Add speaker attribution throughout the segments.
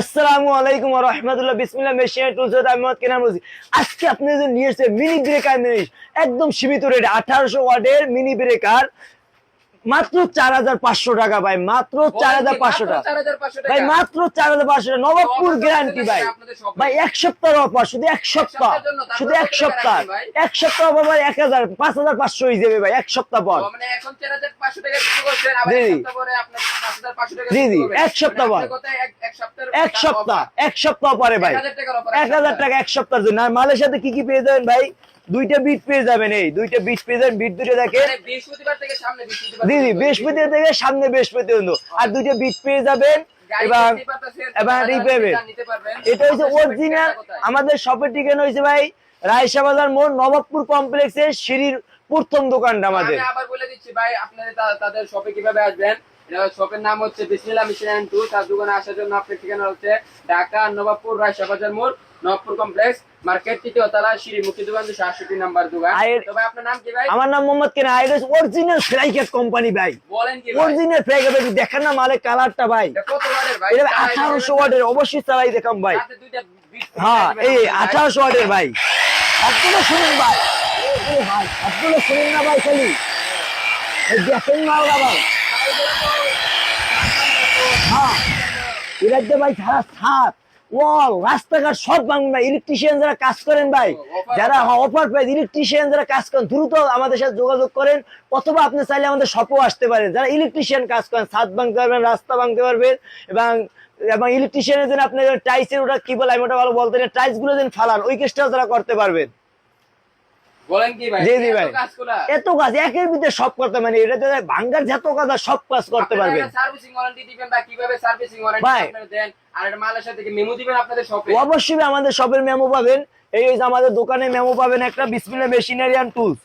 Speaker 1: আসসালামু আলাইকুম ওয়া রাহমাতুল্লাহ। বিসমিল্লাহ। মেশিন টুলস আমি মোহাম্মদ কেনাম বলছি। আজকে আপনাদের নিয়ে এসেছে মিনি ব্রেকার মেশিন, একদম সীমিত রেট 1800 ওয়াটের মিনি ব্রেকার, মাত্র 4500 টাকা ভাই, মাত্র 4500 টাকা ভাই, মাত্র 4500 টাকা, নবাবপুর গ্যারান্টি ভাই। ভাই এক সপ্তাহ অফার, শুধু এক সপ্তাহ, শুধু এক সপ্তাহ, এক সপ্তাহ অফার ভাই, 1000 5500 হয়ে যাবে ভাই এক সপ্তাহ পর।
Speaker 2: মানে এখন 4500 টাকা বিক্রি করছেন, আবার এক সপ্তাহ পরে আপনি 5500 টাকা
Speaker 1: জি জি,
Speaker 2: বিক্রি করবেন।
Speaker 1: এক সপ্তাহ পর, এক সপ্তাহ, এক সপ্তাহ পরে ভাই 1000 টাকা এক সপ্তাহের জন্য। আর মালের সাথে কি কি পেয়ে যাবেন ভাই? দুইটা বিট পেয়ে যাবেন, এই দুইটা বিট পেয়ে যাবেন, বিট দুটো দেখেন।
Speaker 2: মানে বৃহস্পতিবার থেকে সামনে বৃহস্পতিবার,
Speaker 1: জি জি, বৃহস্পতিবার থেকে সামনে বৃহস্পতি পর্যন্ত। আর দুইটা বিট পেয়ে যাবেন এবং এটা হচ্ছে অরিজিনাল। আমাদের শপের ঠিকানা হয়েছে ভাই রায়শা বাজার মোড়, নবাবপুর কমপ্লেক্সের সিঁড়ির প্রথম দোকানটা আমাদের।
Speaker 2: আমি আবার বলে দিচ্ছি ভাই, আপনাদের তাদের শপে কিভাবে আসবেন। শপের নাম হচ্ছে বিসমিল্লাহ মেশিন এন্ড টুলস। তার দোকানে আসার জন্য আপনার ঠিকানা হচ্ছে ঢাকা নবাবপুর রায়শা বাজার মোড়, নবাবপুর কমপ্লেক্স, মার্কেট, তৃতীয় তলা, সিঁড়িমুখী দোকান, 268 নম্বর দোকান। তো ভাই আপনার নাম কি ভাই?
Speaker 1: আমার নাম মোহাম্মদ কেনা, আইরিস অরিজিনাল ফ্রাইকেট কোম্পানি ভাই।
Speaker 2: বলেন কি ভাই?
Speaker 1: অরিজিনাল ফ্রাইকেট, দেখেন না মালের কালারটা ভাই,
Speaker 2: কত ওয়াটের ভাই?
Speaker 1: এটা 1800 ওয়াটের, অবশ্যই চালাই দেখাম ভাই।
Speaker 2: সাথে দুইটা বিট,
Speaker 1: হ্যাঁ এই 1800 ওয়াটের ভাই। আপনারা শুনুন ভাই, এই ভাই আপনারা শুনুন না ভাই, খালি এই দেখেন মালটা ভাই। হ্যাঁ এরা যে ভাই সারা ছাদ ওয়াল রাস্তাঘাট সব ভাঙবে। ইলেকট্রিশিয়ান যারা কাজ করেন ভাই, যারা অফার প্রাইস ইলেকট্রিশিয়ান যারা কাজ করেন, দ্রুত আমাদের সাথে যোগাযোগ করেন, অথবা আপনি চাইলে আমাদের শপেও আসতে পারেন। যারা ইলেকট্রিশিয়ান কাজ করেন, ছাদ ভাঙতে পারবেন, রাস্তা ভাঙতে পারবেন, এবং এবং ইলেকট্রিশিয়ানের জন্য আপনার টাইলসের ওটা কি বলে আমি ওটা ভালো বলতে না, টাইলস গুলো যেন ফালান, ওই কাজটাও যারা করতে পারবেন।
Speaker 2: বলেন কি ভাই?
Speaker 1: জি জি ভাই,
Speaker 2: এত কাজ করা,
Speaker 1: এত কাজ একের ভিতরে সব করতে, মানে এটা ভাঙ্গার যত কাজ সব কাজ করতে পারবেন।
Speaker 2: সার্ভিসিং ওয়ারেন্টি দিবেন বা কিভাবে সার্ভিসিং ওয়ারেন্টি আপনারা দেন, আর এটা মালের সাথে কি মেমো দিবেন আপনাদের শপে?
Speaker 1: অবশ্যই আমাদের শপের মেমো পাবেন। এই হচ্ছে আমাদের দোকানে মেমো পাবেন একটা, বিসমিল্লাহ মেশিনারি এন্ড টুলস,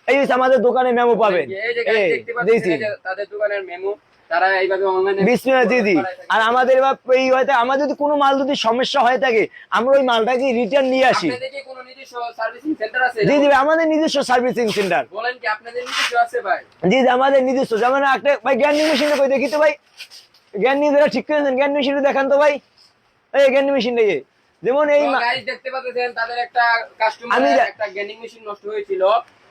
Speaker 1: এই হচ্ছে আমাদের দোকানে মেমো পাবেন।
Speaker 2: এই যে গাইস দেখতে পাচ্ছেন যে তাদের দোকানের মেমো, তারা এইভাবে অনলাইনে
Speaker 1: বিসমিল্লাহ। জি জি, আর আমাদের এই হয়তো আমাদের যদি কোনো মাল যদি সমস্যা হয়ে থাকে, আমরা ওই মালটাকে রিটার্ন নিয়ে আসি।
Speaker 2: আপনাদের কি কোনো নিজস্ব সার্ভিসিং সেন্টার আছে?
Speaker 1: জি জি, আমাদের নিজস্ব সার্ভিসিং সেন্টার।
Speaker 2: বলেন কি আপনাদের নিজস্ব আছে ভাই?
Speaker 1: জি জি, আমাদের নিজস্ব। যেমন একটা ভাই গ্যান্ডি মেশিনটা কই দেখি তো ভাই, গ্যান্ডি যারা ঠিক করেছেন গ্যান্ডি মেশিনটা দেখান তো ভাই, এই গ্যান্ডি মেশিনটা যেমন এই
Speaker 2: গাইস দেখতে পাচ্ছেন তাদের একটা কাস্টমার একটা গ্যান্ডিং মেশিন নষ্ট হয়েছিল,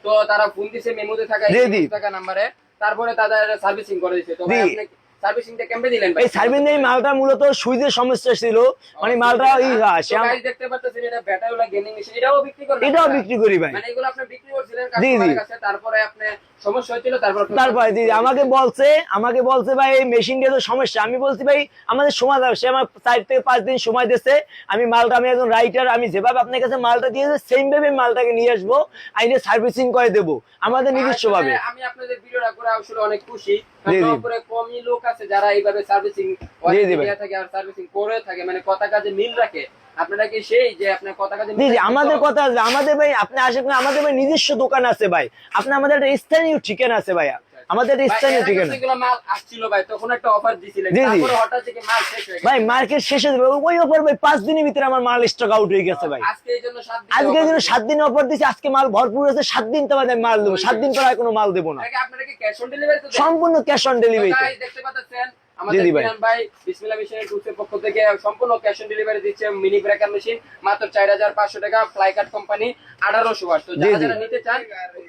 Speaker 2: তো তারা ফোন দিয়েছে মেমোতে থাকা 20 টাকা নম্বরে, তারপরে তাদের সার্ভিসিং করে দিয়েছে। তো ভাই আপনি সার্ভিসিংটা কেমনে দিলেন ভাই?
Speaker 1: এই সার্ভিসিং এই মালটা মূলত সুইচের সমস্যা ছিল, মানে মালটা
Speaker 2: গাইস দেখতে পাচ্ছেন এটা ব্যাটারিওয়ালা গ্যান্ডিং মেশিন, এটাও বিক্রি করেন?
Speaker 1: এটাও বিক্রি করি ভাই।
Speaker 2: মানে এগুলো আপনি বিক্রি করছিলেন কাস্টমারের কাছে, তারপরে আপনি সমস্যা হয়েছিল,
Speaker 1: তারপরে জি আমাকে বলছে ভাই এই মেশিনটা তো সমস্যা। আমি বলছি ভাই আমাদের সময় দাও, সে আমার 4 থেকে 5 দিন সময় দিয়েছে। আমি মালটা, আমি একজন রাইটার, আমি যেভাবে আপনার কাছে মালটা দিয়েছে সেম ভাবে মালটাকে নিয়ে আসবো, আইনে সার্ভিসিং করে দেবো আমাদের নিজস্ব ভাবে।
Speaker 2: আমি আপনাদের ভিডিওটা করে আসলে অনেক খুশি, কারণ উপরে কমই লোক আছে যারা এইভাবে সার্ভিসিং দিয়ে থাকে আর সার্ভিসিং করে থাকে, মানে কথা কাজে মিল রাখে। আপনারা কি সেই যে আপনার কথা কাজে
Speaker 1: জি জি, আমাদের কথা আছে, আমাদের ভাই আপনি আসেন না, আমাদের ভাই নিজস্ব দোকান আছে ভাই, আপনি আমাদের একটা স্থানীয় ঠিকানা আছে ভাই, আমাদের একটা স্থানীয় ঠিকানা।
Speaker 2: এগুলো মাল আসছিল ভাই, তখন একটা অফার দিছিলেন, তারপরে হঠাৎ থেকে মাল শেষ হয়ে গেছে
Speaker 1: ভাই, মার্কেট শেষ হয়ে যাবে ওই অফার ভাই, 5 দিনের ভিতরে আমার মাল স্টক আউট হয়ে গেছে ভাই।
Speaker 2: আজকে এই জন্য 7 দিন,
Speaker 1: আজকে জন্য 7 দিন অফার দিছি, আজকে মাল ভরপুর আছে, 7 দিন তো বাদে মাল দেবো, 7 দিন পর আর কোনো মাল দেবো না।
Speaker 2: আপনারা কি ক্যাশ অন ডেলিভারি তো?
Speaker 1: সম্পূর্ণ ক্যাশ অন ডেলিভারি।
Speaker 2: গাইস দেখতে পাচ্ছেন আমাদের বিরান ভাই বিসমিল্লাহ মেশিনের টুলসের পক্ষ থেকে সম্পূর্ণ ক্যাশ অন ডেলিভারি দিচ্ছে মিনি ব্রেকার মেশিন, মাত্র 4500 টাকা, ফ্লাইকাট কোম্পানি, 1800 ওয়াট। তো যারা নিতে চান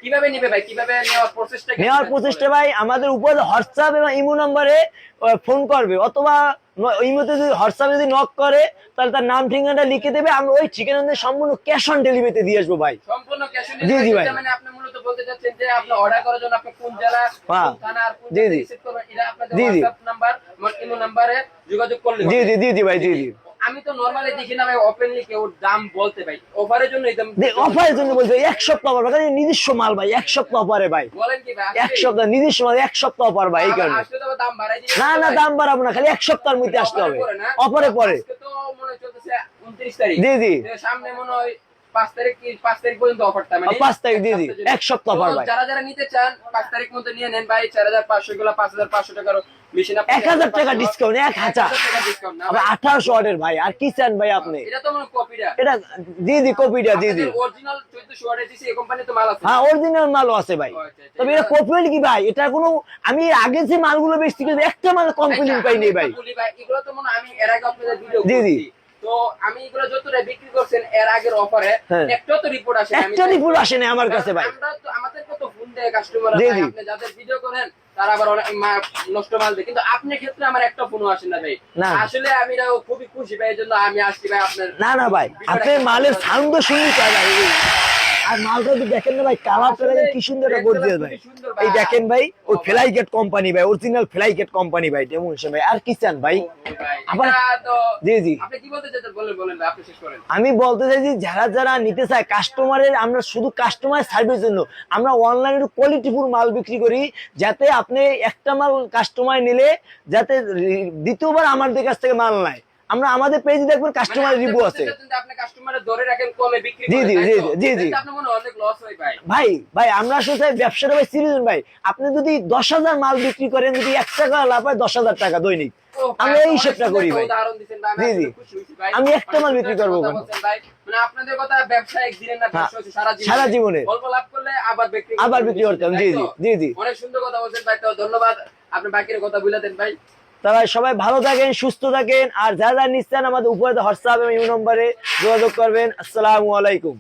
Speaker 2: কিভাবে নেবে ভাই, কিভাবে নেওয়ার প্রসেসটা
Speaker 1: ভাই আমাদের উপরে হোয়াটসঅ্যাপ এবং ইমো নম্বরে ফোন করবে, অথবা ইমোতে যদি হোয়াটসঅ্যাপে যদি নক করে তাহলে তার নাম ঠিকানাটা লিখে দেবে, আমরা ওই ঠিকানাতে সম্পূর্ণ ক্যাশ অন ডেলিভারিতে দিয়ে আসবো ভাই।
Speaker 2: সম্পূর্ণ ক্যাশ অন ডেলিভারি। মানে আপনি মূলত বলতে চাচ্ছেন যে আপনি অর্ডার করার জন্য আপনি কোন জেলা, কোন থানা আর কোন জেলা রিসিভ করবেন, এটা আপনাদের হোয়াটসঅ্যাপ নাম্বার ইমো নম্বরে যোগাযোগ করলে হবে।
Speaker 1: জি জি ভাই, জি জি।
Speaker 2: আমি তো নরমালি দেখি না ভাই ওপেনলি কেউ দাম বলতে ভাই, অফারের জন্য একদম
Speaker 1: অফারের জন্য বলছে 1 সপ্তাহ অফার, কারণ নিজস্ব মাল ভাই, 1 সপ্তাহ অফারে ভাই।
Speaker 2: বলেন কি ভাই
Speaker 1: 1 সপ্তাহ নিজস্ব মাল, 1 সপ্তাহ অফার ভাই, এই কারণে
Speaker 2: আসলে তো দাম বাড়াই দিই
Speaker 1: না না, দাম বাড়াবো না, খালি 1 সপ্তাহের মধ্যে আসতে হবে অফারে পরে।
Speaker 2: আজকে তো মনে চলতেছে 29 তারিখ,
Speaker 1: জি জি,
Speaker 2: সামনে মনে হয় 5 তারিখ কি 5 তারিখ পর্যন্ত অফারটা, মানে
Speaker 1: 5 তারিখ জি জি, 1 সপ্তাহ অফার ভাই।
Speaker 2: যারা নিতে চান 5 তারিখ মধ্যে নিয়ে নেন ভাই। 4500 গুলো 5500 টাকার মেশিন
Speaker 1: 1000 টাকা ডিসকাউন্ট, 1000
Speaker 2: টাকা ডিসকাউন্ট না
Speaker 1: আবার 1800 ওয়াটের ভাই, আর কি চান ভাই আপনি?
Speaker 2: এটা তো মনে কপিটা,
Speaker 1: এটা জি জি কপিটা, জি জি
Speaker 2: অরিজিনাল 1400 ওয়াটের দিছি এই কোম্পানি তো মাল আছে।
Speaker 1: হ্যাঁ অরিজিনাল মালও আছে ভাই। তবে এটা কপি হলে কি ভাই, এটা কোনো আমি আগে যে মালগুলো বেচছি কিন্তু একটা মাল কমপ্লেইন পাইনি ভাই।
Speaker 2: এগুলো তো মনে আমি এর আগে আপনাদের ভিডিও
Speaker 1: জি, জি।
Speaker 2: করছি, তো আমি এগুলো যতটা বিক্রি করছেন এর আগের অফারে
Speaker 1: হ্যাঁ।
Speaker 2: একটা তো রিপোর্ট আসে
Speaker 1: একটা রিপোর্ট আসে না আমার কাছে ভাই।
Speaker 2: আমরা তো আমাদের কত ফোন দেয় কাস্টমার,
Speaker 1: জি, জি।
Speaker 2: আপনি যাদের ভিডিও করেন তারা আবার অনেক নষ্ট মাল দেয়, কিন্তু আপনার ক্ষেত্রে আমার একটা ফোনও আসে না ভাই।
Speaker 1: না।
Speaker 2: আসলে আমি এটা খুবই খুশি ভাই, এই জন্য আমি আসছি ভাই আপনার।
Speaker 1: না না ভাই, আপনার মালের সাউন্ড শুনি চাই ভাই। আর মালটা তো দেখেন না ভাই, কালারটা দেখেন কি সুন্দর একটা গর্জিয়াস ভাই। এই দেখেন ভাই, ওই ফ্লাইগেট কোম্পানি ভাই, অরিজিনাল ফ্লাইগেট কোম্পানি ভাই, ডেমনস্ট্রেশন ভাই। আর কি চান ভাই? আবার জি জি
Speaker 2: আপনি কি বলতে চাচ্ছেন বলেন, বলেন ভাই, আপনি শেষ করেন।
Speaker 1: আমি বলতে চাই যে যারা যারা নিতে চায় কাস্টমারের, আমরা শুধু কাস্টমার সার্ভিস জন্য আমরা অনলাইনে কোয়ালিটিফুল মাল বিক্রি করি, যাতে আপনি একটা মাল কাস্টমার নিলে যাতে দ্বিতীয়বার আমাদের কাছ থেকে মাল নেয়। আমরা আমাদের পেজে দেখবেন কাস্টমার রিভিউ আছে।
Speaker 2: আপনি কাস্টমারের ধরে রাখেন কমে বিক্রি
Speaker 1: জি,
Speaker 2: করেন,
Speaker 1: জি,
Speaker 2: তাই
Speaker 1: জি,
Speaker 2: তো?
Speaker 1: জি, জি।
Speaker 2: কিন্তু আপনার মনে হয় অনেক লস হয় ভাই।
Speaker 1: ভাই ভাই আমরা আসলে চাই ব্যবসাটা ভাই সিরিয়াস ভাই। আপনি যদি 10,000 মাল বিক্রি করেন, যদি 1 টাকা লাভ হয় 10,000 টাকা দৈনিক,
Speaker 2: ও ভাই,
Speaker 1: আমরা এই
Speaker 2: অনেক
Speaker 1: হিসেবটা
Speaker 2: সুন্দর
Speaker 1: করি
Speaker 2: একটা
Speaker 1: ভাই।
Speaker 2: উদাহরণ দিছেন ভাই,
Speaker 1: জি,
Speaker 2: আমি
Speaker 1: জি।
Speaker 2: আসলে খুশি হইছি ভাই।
Speaker 1: আমি একটা মাল
Speaker 2: অনেক
Speaker 1: বিক্রি
Speaker 2: সুন্দর
Speaker 1: করবো
Speaker 2: কথা
Speaker 1: কেন?
Speaker 2: বলছেন ভাই। মানে আপনাদের কথা ব্যবসা একদিনের না, ব্যবসা হচ্ছে
Speaker 1: সারা জীবনে।
Speaker 2: অল্প লাভ করলে আবার বিক্রি
Speaker 1: আবার বিক্রি করতাম, জি জি জি জি।
Speaker 2: অনেক সুন্দর কথা বলছেন ভাই, তো ধন্যবাদ। আপনি বাকির কথা বলে দেন ভাই।
Speaker 1: তারা সবাই ভালো থাকেন, সুস্থ থাকেন। আর যারা যারা নিচ্ছেন আমাদের উপরে হোয়াটসঅ্যাপ এবং ইউ নম্বরে যোগাযোগ করবেন। আসসালামু আলাইকুম।